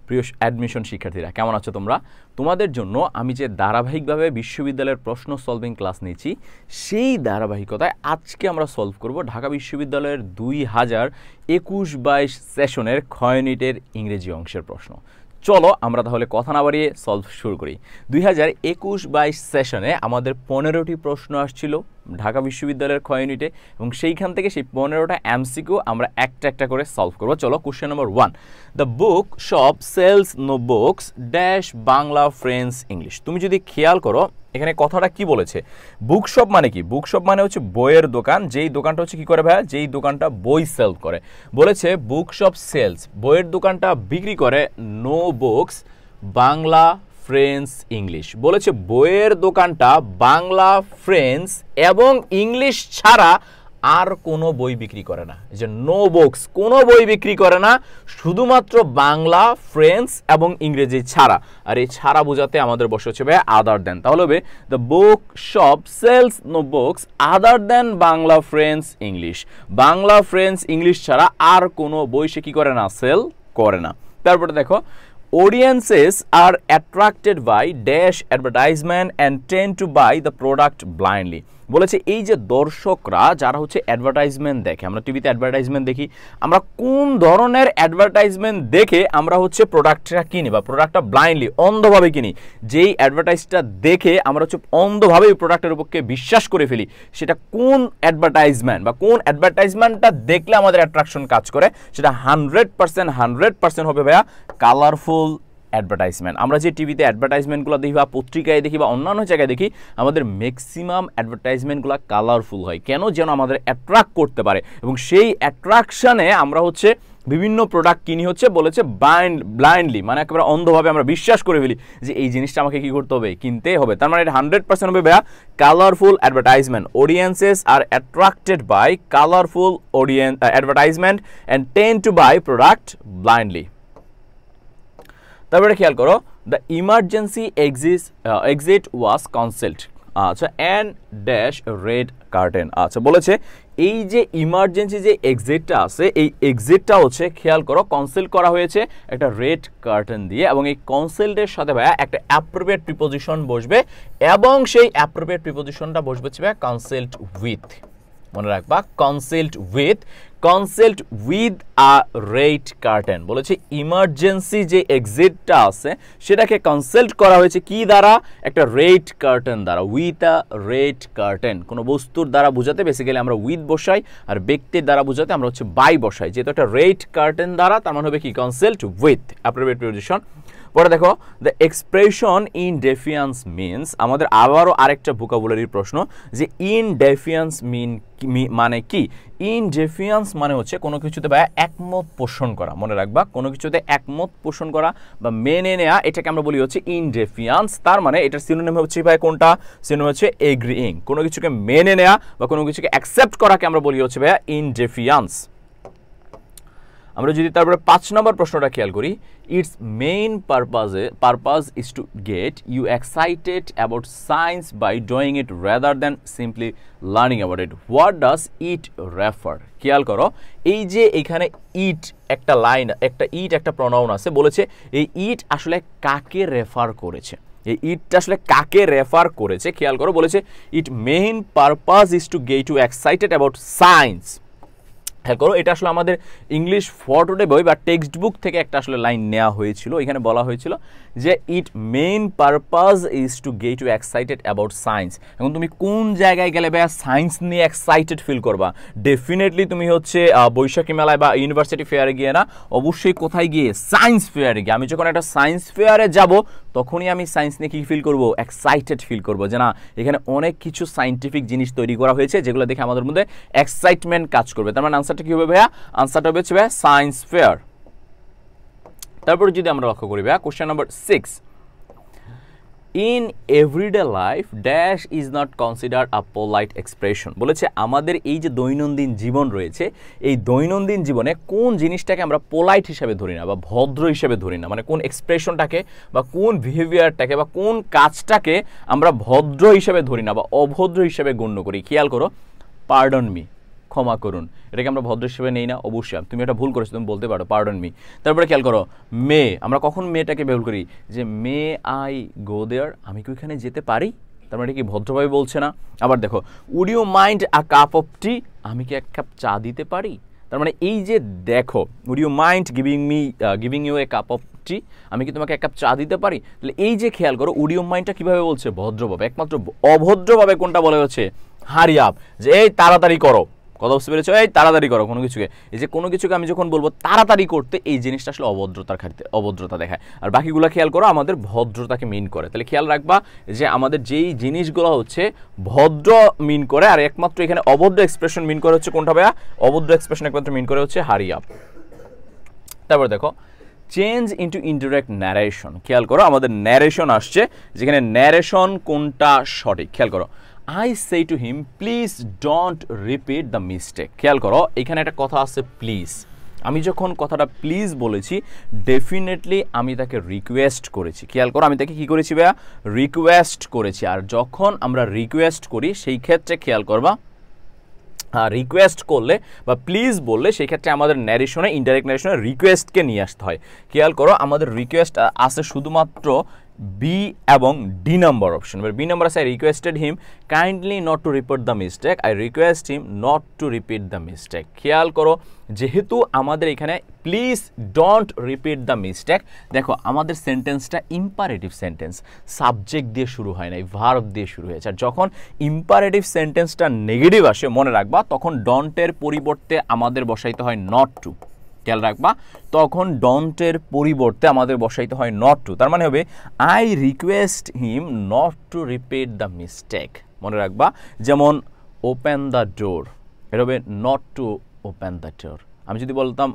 প্রিয় অ্যাডমিশন শিক্ষার্থীরা কেমন আছো তোমরা? তোমাদের জন্য আমি যে ধারাবাহিকভাবে বিশ্ববিদ্যালয়ের প্রশ্ন সলভিং ক্লাস নিয়েছি সেই ধারাবাহিকতায় আজকে আমরা সলভ করব ঢাকা বিশ্ববিদ্যালয়ের 2021-22 সেশনের খ ইউনিটের ইংরেজি অংশের প্রশ্ন। চলো আমরা তাহলে কথা না বাড়িয়ে সলভ শুরু করি। 2021-22 সেশনে আমাদের 15টি প্রশ্ন আসছিল ঢাকা বিশ্ববিদ্যালয়ের খ ইউনিটে এবং সেইখান থেকে সেই 15টা এমসিকিউ আমরা একটা একটা করে সলভ করব। চলো question number 1, the book shop sells no books dash Bangla French English. তুমি যদি খেয়াল করো এখানে কথাটা কি বলেছে, বুকশপ মানে কি? বুকশপ মানে হচ্ছে বইয়ের দোকান, যেই দোকানটা হচ্ছে কি করে ভাইয়া, যেই দোকানটা বই সেল করে। বলেছে বুকশপ সেলস, বইয়ের দোকানটা বিক্রি করে no books Bangla French English. বলেছে বইয়ের দোকানটা বাংলা ফ্রেঞ্চ এবং ইংলিশ ছাড়া আর কোনো বই বিক্রি করে না। যে নো বুকস, কোনো বই বিক্রি করে না, শুধুমাত্র বাংলা ফ্রেঞ্চ এবং ইংরেজি ছাড়া। আর এই ছাড়া বোঝাতে আমাদের বসে হচ্ছে ভাই আদার দেন। তাহলে হবে the book shop sells no books other than Bangla French English. Bangla French English ছাড়া আর কোনো বই সে কি করে না, সেল করে না। তারপরে দেখো audiences are attracted by dash advertisement and tend to buy the product blindly। বলেছে এই যে দর্শকরা যারা হচ্ছে অ্যাডভার্টাইজমেন্ট দেখে, আমরা টিভিতে অ্যাডভার্টাইজমেন্ট দেখি, আমরা কোন ধরনের অ্যাডভার্টাইজমেন্ট দেখে আমরা হচ্ছে প্রোডাক্টটা কিনি বা প্রোডাক্টটা ব্লাইন্ডলি অন্ধভাবে কিনি। যেই অ্যাডভার্টাইজটা দেখে আমরা হচ্ছে অন্ধভাবে ওই প্রোডাক্টের উপরকে বিশ্বাস করে ফেলি, সেটা কোন অ্যাডভার্টাইজমেন্ট বা কোন অ্যাডভার্টাইজমেন্টটা দেখলে আমাদের অ্যাট্রাকশন কাজ করে, সেটা 100% হবে ভাইয়া কালারফুল অ্যাডভার্টাইজমেন্ট। আমরা যে টিভিতে অ্যাডভার্টাইজমেন্টগুলো দেখি বা পত্রিকায় দেখি বা অন্যান্য জায়গায় দেখি, আমাদের ম্যাক্সিমাম অ্যাডভার্টাইজমেন্টগুলো কালারফুল হয়। কেন? যেন আমাদের অ্যাট্রাক্ট করতে পারে এবং সেই অ্যাট্রাকশানে আমরা হচ্ছে বিভিন্ন প্রোডাক্ট কিনি হচ্ছে বলেছে ব্লাইন্ডলি, মানে একেবারে অন্ধভাবে আমরা বিশ্বাস করে ফেলি যে এই জিনিসটা আমাকে কি করতে হবে, কিনতে হবে। তার মানে এটা 100% হবে ভাইয়া colourful advertisement. Audiences are attracted by colourful advertisement and tend to buy product blindly. তারপরে খেয়াল করো the emergency exit was concealed, আচ্ছা অ্যান্ড ড্যাশ রেড কার্টেন। আচ্ছা বলেছে এই যে ইমার্জেন্সি যে এক্সিটটা আছে, এই এক্সিটটা হচ্ছে খেয়াল করো কনসেল্ট করা হয়েছে একটা রেড কার্টেন দিয়ে, এবং এই কনসেল্টের সাথে ভাইয়া একটা অ্যাপ্রোপ্রিয়েট প্রিপোজিশন বসবে এবং সেই অ্যাপ্রোপ্রিয়েট প্রিপোজিশনটা বসবে হচ্ছে ভাইয়া কনসেল্ট উইথ। মনে রাখবা কনসেল্ট উইথ আ রেড কার্টেন। বলেছে ইমার্জেন্সি যে এক্সিটটা আছে সেটাকে কনসেল্ট করা হয়েছে কি দ্বারা, একটা রেড কার্টেন দ্বারা, উইথ আ রেড কার্টেন। কোনো বস্তুর দ্বারা বোঝাতে বেসিক্যালি আমরা উইথ বসাই, আর ব্যক্তির দ্বারা বোঝাতে আমরা হচ্ছে বাই বসাই। যেহেতু একটা রেড কার্টেন দ্বারা, তার মানে হবে কি কনসেল্ট উইথ অ্যাপ্রোপ্রিয়েট প্রিপোজিশন। পরে দেখো দ্য এক্সপ্রেশন ইন ডেফিয়েন্স মিনস, আমাদের আবারও আরেকটা ভোকাবুলারির প্রশ্ন যে ইন ডেফিয়েন্স মানে কি? ইন ডেফিয়েন্স মানে হচ্ছে কোনো কিছুতে বা একমত পোষণ করা। মনে রাখবা কোনো কিছুতে একমত পোষণ করা বা মেনে নেওয়া, এটাকে আমরা বলি হচ্ছে ইন ডেফিয়েন্স। তার মানে এটার সিনোনিম হচ্ছে ভাই কোনটা? সিনোনিম হচ্ছে এগ্রিইং। কোনো কিছুকে মেনে নেওয়া বা কোনো কিছুকে অ্যাকসেপ্ট করাকে আমরা বলি হচ্ছে ভাইয়া ইন ডেফিয়েন্স। আমরা যদি তারপরে 5 নম্বর প্রশ্নটা খেয়াল করি, it's main purpose is to get you excited about science by doing it rather than simply learning about it, what does it refer? খেয়াল করো এই যে এখানে ইট একটা লাইন, একটা প্রনাউন আছে, বলেছে এই ইট আসলে কাকে রেফার করেছে, এই ইটটা আসলে কাকে রেফার করেছে। খেয়াল করো বলেছে it main purpose is to get you excited about science. হ্যাঁ করো, এটা আসলে আমাদের ইংলিশ ফর টুডে বই বা টেক্সট বুক থেকে একটা আসলে লাইন নেওয়া হয়েছিল। এখানে বলা হয়েছিল যে it main purpose is to get you excited about science. এখন তুমি কোন জায়গায় গেলে ভাইয়া সায়েন্স নিয়ে এক্সাইটেড ফিল করবা? ডেফিনেটলি তুমি হচ্ছে বৈশাখী মেলায় বা ইউনিভার্সিটি ফেয়ারে গিয়ে না, অবশ্যই কোথায় গিয়ে? সায়েন্স ফেয়ারে গিয়ে। আমি যখন একটা সায়েন্স ফেয়ারে যাব তখনই আমি সায়েন্স নিয়ে কি ফিল করবো? এক্সাইটেড ফিল করবো যে না এখানে অনেক কিছু সায়েন্টিফিক জিনিস তৈরি করা হয়েছে যেগুলো দেখে আমাদের মধ্যে এক্সাইটমেন্ট কাজ করবে। তার মানে আনসারটা কি হবে ভাইয়া? আনসারটা হবে ভাইয়া সায়েন্স ফেয়ার। তারপর যদি আমরা লক্ষ্য করি ভাইয়া question number 6, in everyday life dash is not considered a polite expression. বলেছে আমাদের এই যে দৈনন্দিন জীবন রয়েছে, এই দৈনন্দিন জীবনে কোন জিনিসটাকে আমরা পোলাইট হিসেবে ধরি না বা ভদ্র হিসেবে ধরি না, মানে কোন এক্সপ্রেশনটাকে বা কোন বিহেভিয়ারটাকে বা কোন কাজটাকে আমরা ভদ্র হিসেবে ধরি না বা অভদ্র হিসেবে গণ্য করি। খেয়াল করো পার্ডন মি, ক্ষমা করুন, এটাকে আমরা ভদ্র হিসেবে নেই না? অবশ্যই। তুমি এটা ভুল করেছো, তুমি বলতে পারো পার্ডন মি। তারপরে খেয়াল করো মে, আমরা কখন মেটাকে ব্যবহার করি যে মে আই গো দেয়ার, আমি কি ওইখানে যেতে পারি? তার মানে কি ভদ্রভাবে বলছে না? আবার দেখো would you mind a cup of tea, আমি কি এক কাপ চা দিতে পারি? তার মানে এই যে দেখো would you mind giving you a cup of tea, আমি কি তোমাকে এক কাপ চা দিতে পারি? তাহলে এই যে খেয়াল করো উড ইউ মাইন্ডটা কীভাবে বলছে? ভদ্রভাবে। একমাত্র অভদ্রভাবে কোনটা বলা হচ্ছে? হারি আপ, যে এই তাড়াতাড়ি করো। কথা বুঝতে পেরেছো? এই তাড়াতাড়ি করো কোনো কিছুকে। এই যে কোনো কিছুকে আমি যখন বলবো তাড়াতাড়ি করতে, এই জিনিসটা আসলে অভদ্রতা দেখায়। আর বাকিগুলো খেয়াল করো আমাদের ভদ্রতাকে মিন করে। তাহলে খেয়াল রাখবা যে আমাদের যেই জিনিসগুলো হচ্ছে ভদ্র মিন করে, আর একমাত্র এখানে অভদ্র এক্সপ্রেশন মিন করে হচ্ছে কোনটা ভাইয়া? অভদ্র এক্সপ্রেশন একমাত্র মিন করে হচ্ছে হারি আপ। তারপর দেখো চেঞ্জ ইন্টু ইনডিরেক্ট ন্যারেশন। খেয়াল করো আমাদের ন্যারেশন আসছে, যেখানে ন্যারেশন কোনটা সঠিক খেয়াল করো। I say to him, please don't repeat the mistake. খেয়াল করো এখানে একটা কথা আছে প্লিজ। আমি যখন কথাটা প্লিজ বলেছি ডেফিনেটলি আমি তাকে রিকোয়েস্ট করেছি। খেয়াল করো আমি তাকে কি করেছি ভাইয়া? রিকোয়েস্ট করেছি। আর যখন আমরা রিকোয়েস্ট করি সেই ক্ষেত্রে খেয়াল করবা রিকোয়েস্ট করলে বা প্লিজ বললে সেই ক্ষেত্রে আমাদের ন্যারেশনে, ইনডাইরেক্ট ন্যারেশনে রিকোয়েস্টকে নিয়ে আসতে হয়। খেয়াল করো আমাদের রিকোয়েস্ট আছে শুধুমাত্র বি এবং ডি নাম্বার অপশন। এবার বি নাম্বার আছে I requested him kindly not to repeat the mistake, I request him not to repeat the mistake. খেয়াল করো যেহেতু আমাদের এখানে please don't repeat the mistake, দেখো আমাদের সেন্টেন্সটা ইম্পারেটিভ সেন্টেন্স, সাবজেক্ট দিয়ে শুরু হয় নাই, ভার্ব দিয়ে শুরু হয়েছে। আর যখন ইম্পারেটিভ সেন্টেন্সটা নেগেটিভ আসে মনে রাখবা তখন ডন্টের পরিবর্তে আমাদের বসাইতে হয় নট টু। খেয়াল রাখবা তখন ডন্টের পরিবর্তে আমাদের বসাইতে হয় নট টু। তার মানে হবে I request him not to repeat the mistake. মনে রাখবা যেমন ওপেন দ্য ডোর, এটা হবে not to open the door. আমি যদি বলতাম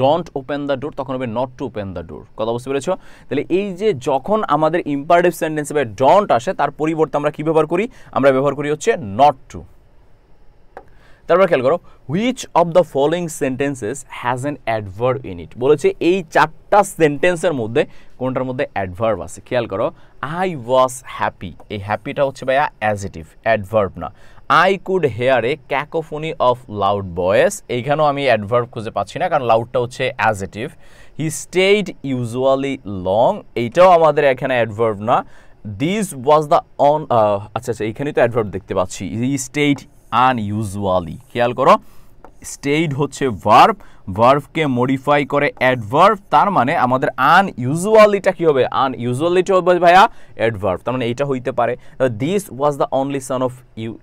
ডোন্ট ওপেন দ্য ডোর তখন হবে not to open the door. কথা বুঝতে পেরেছো? তাহলে এই যে যখন আমাদের ইম্পারেটিভ সেন্টেন্সে ডোন্ট আসে তার পরিবর্তে আমরা কি ব্যবহার করি? আমরা ব্যবহার করি হচ্ছে নট টু। তারপর খেয়াল করো which of the following sentences has an adverb in it. বলেছে এই চারটা সেন্টেন্সের মধ্যে কোনটার মধ্যে অ্যাডভার্ব আছে। খেয়াল করো আই ওয়াজ হ্যাপি, এই হ্যাপিটা হচ্ছে ভাইয়া অ্যাডজেটিভ, অ্যাডভার্ব না। I could hear A cacophony of loud voice, এইখানেও আমি অ্যাডভার্ব খুঁজে পাচ্ছি না কারণ লাউডটা হচ্ছে অ্যাডজেটিভ। হি স্টেইড ইউজুয়ালি লং, এইটাও আমাদের এখানে অ্যাডভার্ব না। দিস ওয়াজ দ্য অন, আচ্ছা এইখানেই তো অ্যাডভার্ব দেখতে পাচ্ছি, হি স্টেইড আনইউজুয়ালি। খেয়াল করো স্টেইড হচ্ছে ভার্ব, ভার্বকে মডিফাই করে অ্যাডভার্ব, তার মানে আমাদের আনইউজুয়ালিটা কি হবে? আনইউজুয়ালিটা হবে ভাইয়া অ্যাডভার্ব। তার মানে এইটা হইতে পারে this was the only son of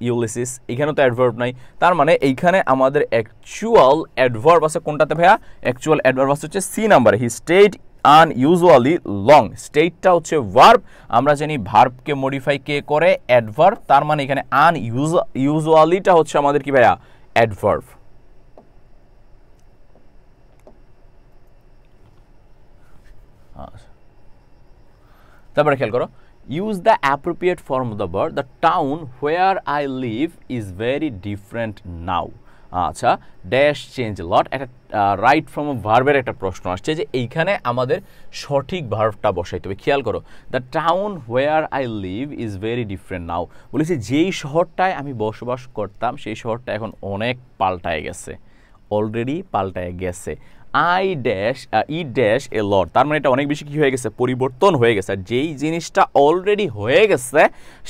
Ulysses, এখানে তো অ্যাডভার্ব নাই, তার মানে এইখানে আমাদের অ্যাকচুয়াল অ্যাডভার্ব আছে কোনটাতে ভাইয়া? অ্যাকচুয়াল অ্যাডভার্ব আছে হচ্ছে সি নাম্বারে, হি স্টেইড আনইউজুয়ালি লং। স্টেটটা হচ্ছে ভার্ব, আমরা জানি ভার্বকে মডিফাই কে করে? অ্যাডভার্ব, তার মানে এখানে আনইউজুয়ালিটা হচ্ছে আমাদের কি ভাইয়া? অ্যাডভার্ব। তারপরে খেয়াল করো use the appropriate form of the verb, the town where I live is very different now. আচ্ছা ড্যাশ চেঞ্জ লট, একটা রাইট ফ্রম ভার্বের একটা প্রশ্ন আসছে যে এইখানে আমাদের সঠিক ভার্বটা বসাইতে হবে। খেয়াল করো the town where I live is very different now, বলেছি যেই শহরটায় আমি বসবাস করতাম সেই শহরটা এখন অনেক পাল্টায় গেছে, অলরেডি পাল্টায় গেছে। I dash e dash a lot, তার মানে এটা অনেক বেশি কি হয়ে গেছে? পরিবর্তন হয়ে গেছে। আর যেই জিনিসটা অলরেডি হয়ে গেছে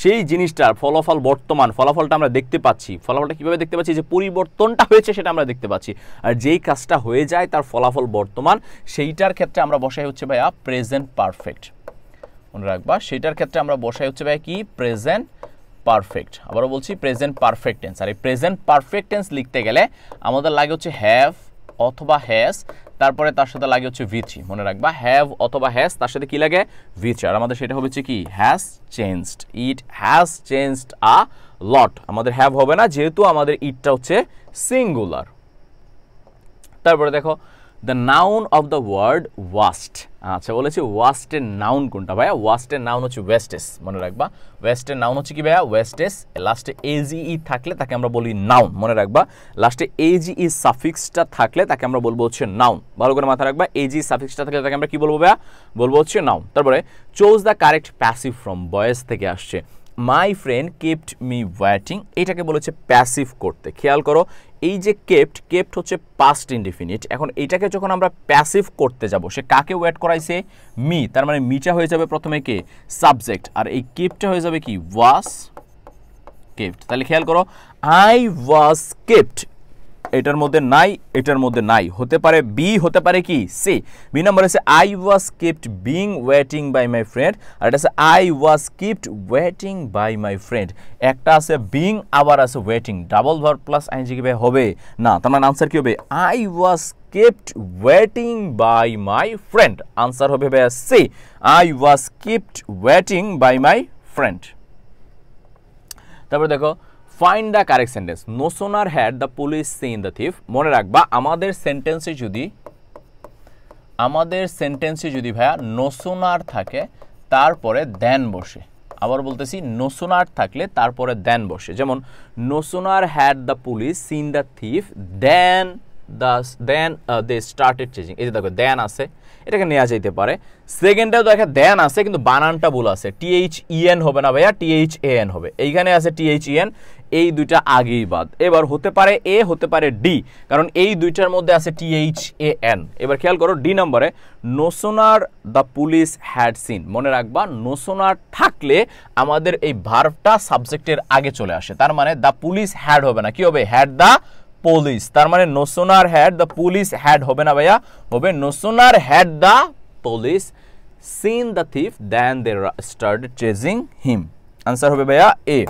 সেই জিনিসটার ফলাফল বর্তমান, ফলাফলটা আমরা দেখতে পাচ্ছি। ফলাফলটা কীভাবে দেখতে পাচ্ছি? যে পরিবর্তনটা হয়েছে সেটা আমরা দেখতে পাচ্ছি। আর যেই কাজটা হয়ে যায় তার ফলাফল বর্তমান, সেইটার ক্ষেত্রে আমরা বসাই হচ্ছে ভাইয়া প্রেজেন্ট পারফেক্ট। মনে রাখবা সেটার ক্ষেত্রে আমরা বসাই হচ্ছে ভাইয়া কি? Present perfect. আবারও বলছি প্রেজেন্ট পারফেক্ট টেন্স। আর এই প্রেজেন্ট পারফেক্ট টেন্স লিখতে গেলে আমাদের লাগে হচ্ছে হ্যাভ অথবা হ্যাজ, তারপরে তার সাথে লাগে হচ্ছে ভি3। মনে রাখবা হ্যাভ অথবা হ্যাজ, তার সাথে কি লাগে? ভি3। আর আমাদের সেটা হচ্ছে কি? Has changed, it has changed a lot. আমাদের হ্যাভ হবে না যেহেতু আমাদের ইটটা হচ্ছে সিঙ্গুলার। তারপরে দেখো the noun of the word waste. আচ্ছা বলেছি ওয়াস্টের নাউন কোনটা ভাইয়া? ওয়াস্টের নাউন হচ্ছে ওয়েস্টেস। মনে রাখবা ওয়েস্টের নাউন হচ্ছে কি ভাইয়া? ওয়েস্টেস। লাস্টে এজিই থাকলে তাকে আমরা বলি নাউন। মনে রাখবা লাস্টে এজিই সাফিক্সটা থাকলে তাকে আমরা বলবো হচ্ছে নাউন। ভালো করে মাথায় রাখবা এজি সাফিক্সটা থাকলে তাকে আমরা কি বলবো ভাইয়া? বলবো হচ্ছে নাউন। তারপরে choose the correct passive form, voice থেকে আসছে। My friend kept me waiting, এটাকে বলেছে প্যাসিভ করতে। খেয়াল করো এই যে কেপ্ট হচ্ছে পাস্ট ইনডিফিনিট। এখন এটাকে যখন আমরা প্যাসিভ করতে যাব, সে কাকে ওয়েট করাইছে? মি। তার মানে মিটা হয়ে যাবে প্রথমে কে? সাবজেক্ট। আর এই কেপ্টটা হয়ে যাবে কি? ওয়াজ কেপ্ট। তাহলে খেয়াল করো আই ওয়াজ কেপ্ট, এটার মধ্যে নাই, এটার মধ্যে নাই, হতে পারে বি, হতে পারে কি? সি। বি নাম্বার আছে I was kept being waiting by my friend, আর এটা আছে I was kept waiting by my friend. একটা আছে বিং, আবার আছে waiting, double verb plus ING কি হবে না। তার মানে আনসার কি হবে? I was kept waiting by my friend। Answer হবে ভাইয়া C, I was kept waiting by my friend। তারপর দেখো find the correct sentence. No sooner had the police seen the thief. মনে রাখবা আমাদের সেন্টেন্সে যদি ভাইয়া নো সোনার থাকে তারপরে দেন বসে, আবার বলতেছি নো সোনার থাকলে তারপরে দেন বসে। যেমন no sooner had the police seen the thief than they started chasing. এই যে দেখো দেন আছে, এটাকে নেওয়া যাইতে পারে। সেকেন্ডেও দেখে দেন আছে কিন্তু বানানটা ভুল আছে, THEN হবে না ভাইয়া, THAN হবে। এইখানে আছে THEN, এই দুইটা আগেই বাদ। এবার হতে পারে এ, হতে পারে ডি, কারণ এই দুইটার মধ্যে আছে THAN। এবার খেয়াল করো ডি নম্বরে no sooner the police had seen. মনে রাখবা নো সোনার থাকলে আমাদের এই ভার্বটা সাবজেক্টের আগে চলে আসে। তার মানে দ্য পুলিশ হ্যাড হবে না, কি হবে? Had the police. তার মানে no sooner had the police had হবে না ভাইয়া, হবে no sooner had the police seen the thief than they started chasing him. Answer হবে ভাইয়া এ।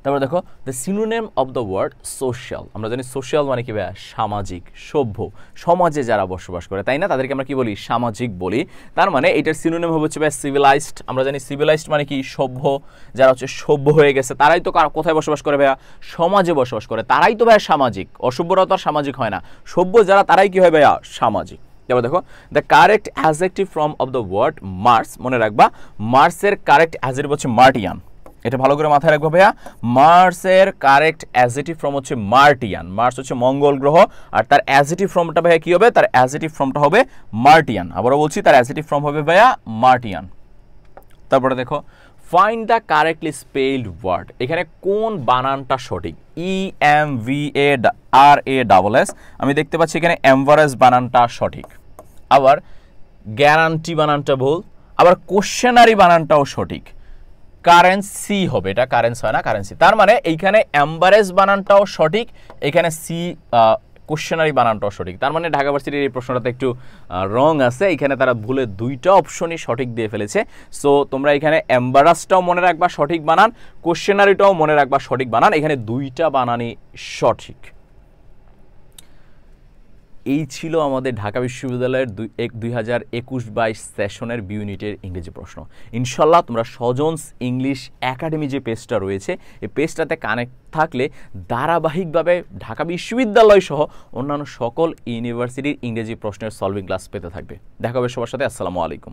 তারপর দেখো the synonym of the word social. আমরা জানি সোশ্যাল মানে কি ভাইয়া? সামাজিক, সভ্য, সমাজে যারা বসবাস করে, তাই না? তাদেরকে আমরা কি বলি? সামাজিক বলি। তার মানে এটার সিনোনিম হচ্ছে ভাইয়া সিভিলাইজড। আমরা জানি সিভিলাইজড মানে কি? সভ্য, যারা হচ্ছে সভ্য হয়ে গেছে তারাই তো কোথায় বসবাস করে ভাইয়া? সমাজে বসবাস করে, তারাই তো ভাইয়া সামাজিক। অসভ্যরা তো আর সামাজিক হয় না, সভ্য যারা তারাই কি হয় ভাইয়া? সামাজিক। এবার দেখো the correct adjective form of the word Mars. মনে রাখবা মার্সের কারেক্ট অ্যাডজেক্টিভ হচ্ছে মার্টিয়ান। এটা ভালো করে মাথায় রাখবো ভাইয়া, মার্সের কারেক্ট অ্যাডজেক্টিভ ফর্ম হচ্ছে মার্টিয়ান। মার্স হচ্ছে মঙ্গল গ্রহ, আর তার অ্যাডজেক্টিভ ফর্মটা ভাইয়া কি হবে? তার অ্যাডজেক্টিভ ফর্মটা হবে মার্টিয়ান। আবারও বলছি তার অ্যাডজেক্টিভ ফর্ম হবে ভাইয়া মার্টিয়ান। তারপরে দেখো find the correctly spelled word. এখানে কোন বানানটা সঠিক? EMVARASS। আমি দেখতে পাচ্ছি এখানে এমভারেজ বানানটা সঠিক, আবার গ্যারান্টি বানানটা ভুল, আবার কোশ্চেনারি বানানটাও সঠিক। কারেন্সি হবে, এটা কারেন্স হয় না, কারেন্সি। তার মানে এইখানে এম্বারেজ বানানটাও সঠিক, এখানে সি কোশ্চেনারি বানানটাও সঠিক। তার মানে ঢাকা ভার্সিটির এই প্রশ্নটাতে একটু রং আছে, এখানে তারা ভুলে দুইটা অপশনই সঠিক দিয়ে ফেলেছে। সো তোমরা এখানে এম্বারাসটাও মনে রাখবা সঠিক বানান, কোশ্চেনারিটাও মনে রাখবা সঠিক বানান, এখানে দুইটা বানানই সঠিক। এই ছিল আমাদের ঢাকা বিশ্ববিদ্যালয়ের 2021-22 সেশনের বি ইউনিটের ইংরেজি প্রশ্ন। ইনশাল্লাহ তোমরা সজনস ইংলিশ একাডেমি যে পেজটা রয়েছে এই পেজটাতে কানেক্ট থাকলে ধারাবাহিকভাবে ঢাকা বিশ্ববিদ্যালয় সহ অন্যান্য সকল ইউনিভার্সিটির ইংরেজি প্রশ্নের সলভিং ক্লাস পেতে থাকবে। দেখা হবে সবার সাথে। আসসালামু আলাইকুম।